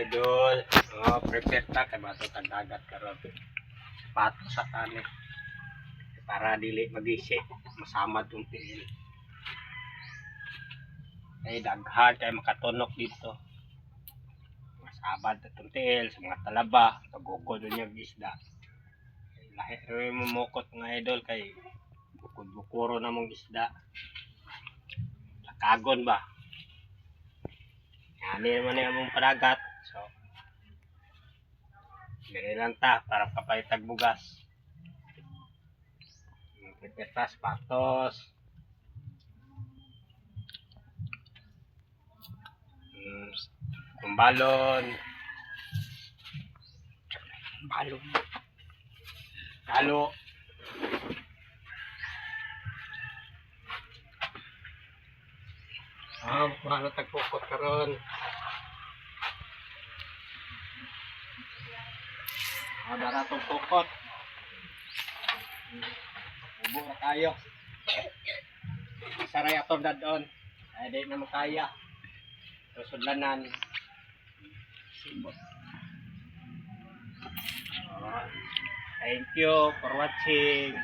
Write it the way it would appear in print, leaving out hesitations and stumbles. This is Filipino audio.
idol. Prepare ta kay bato tag dagat karon. Pato sa tani para dili magisi masamad tong tiil. Ay daghan kay makatunok dito. Masabad itong tiil sa mga talaba, pagukod niya isda. Lahi rin mumukot nga idol kay bukod-bukuro na mong isda. Lakagon ba? Yan naman na mong padagat. So, gani lang ta para kapaytag bugas. Pipetas, patos. Kumbalon. Balon. Halo. Ano tagpukot karon. Dara tong pukot. Ubo na tayo. Saray atong dadon. Ay di na makaya. Susudlanan. Sibot. Thank you for watching.